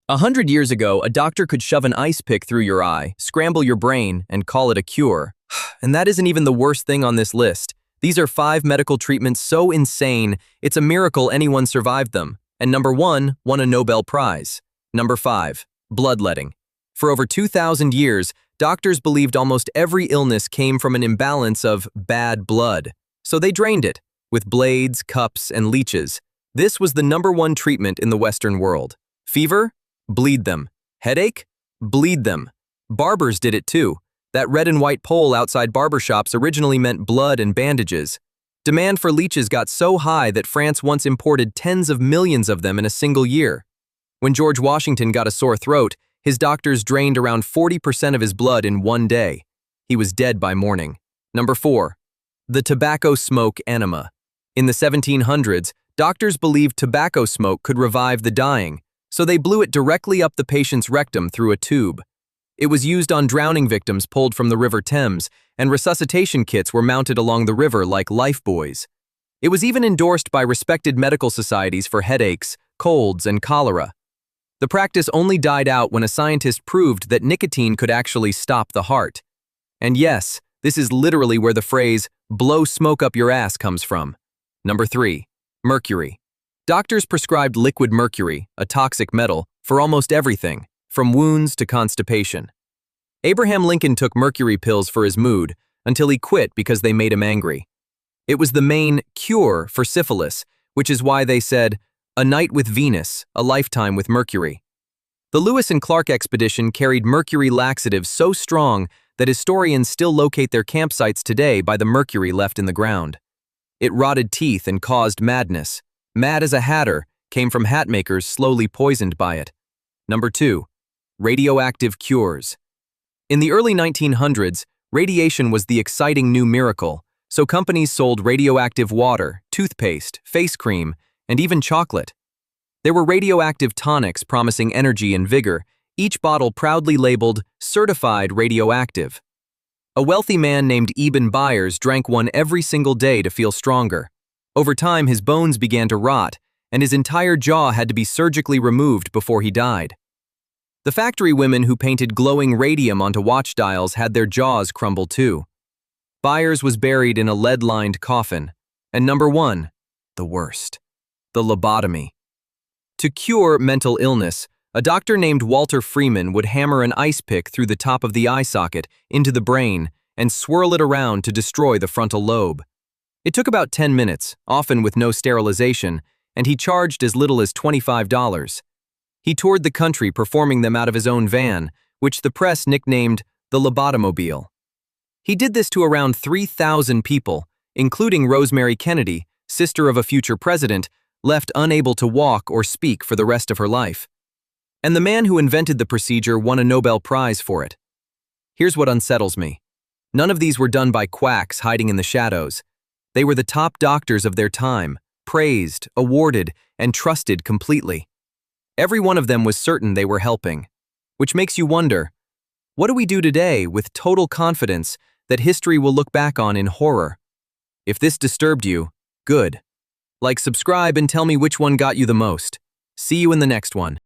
100 years ago, a doctor could shove an ice pick through your eye, scramble your brain, and call it a cure. And that isn't even the worst thing on this list. These are 5 medical treatments so insane, it's a miracle anyone survived them. And number 1 won a Nobel Prize. Number 5, bloodletting. For over 2,000 years, doctors believed almost every illness came from an imbalance of bad blood. So they drained it, with blades, cups, and leeches. This was the number 1 treatment in the Western world. Fever? Bleed them. Headache? Bleed them. Barbers did it too. That red and white pole outside barbershops originally meant blood and bandages. Demand for leeches got so high that France once imported tens of millions of them in a single year. When George Washington got a sore throat, his doctors drained around 40% of his blood in one day. He was dead by morning. Number 4. The tobacco smoke enema. In the 1700s, doctors believed tobacco smoke could revive the dying, so they blew it directly up the patient's rectum through a tube. It was used on drowning victims pulled from the River Thames, and resuscitation kits were mounted along the river like lifebuoys. It was even endorsed by respected medical societies for headaches, colds, and cholera. The practice only died out when a scientist proved that nicotine could actually stop the heart. And yes, this is literally where the phrase, blow smoke up your ass comes from. Number 3. Mercury. Doctors prescribed liquid mercury, a toxic metal, for almost everything, from wounds to constipation. Abraham Lincoln took mercury pills for his mood until he quit because they made him angry. It was the main cure for syphilis, which is why they said, "A night with Venus, a lifetime with Mercury." The Lewis and Clark expedition carried mercury laxatives so strong that historians still locate their campsites today by the mercury left in the ground. It rotted teeth and caused madness. Mad as a hatter came from hat makers slowly poisoned by it. Number 2. Radioactive cures. In the early 1900s, radiation was the exciting new miracle, so companies sold radioactive water, toothpaste, face cream, and even chocolate. There were radioactive tonics promising energy and vigor, each bottle proudly labeled certified radioactive. A wealthy man named Eben Byers drank one every single day to feel stronger. Over time, his bones began to rot, and his entire jaw had to be surgically removed before he died. The factory women who painted glowing radium onto watch dials had their jaws crumble too. Byers was buried in a lead-lined coffin. And number 1, the worst, the lobotomy. To cure mental illness, a doctor named Walter Freeman would hammer an ice pick through the top of the eye socket into the brain and swirl it around to destroy the frontal lobe. It took about 10 minutes, often with no sterilization, and he charged as little as $25. He toured the country performing them out of his own van, which the press nicknamed the Lobotomobile. He did this to around 3,000 people, including Rosemary Kennedy, sister of a future president, left unable to walk or speak for the rest of her life. And the man who invented the procedure won a Nobel Prize for it. Here's what unsettles me. None of these were done by quacks hiding in the shadows. They were the top doctors of their time, praised, awarded, and trusted completely. Every one of them was certain they were helping. Which makes you wonder, what do we do today with total confidence that history will look back on in horror? If this disturbed you, good. Like, subscribe, and tell me which one got you the most. See you in the next one.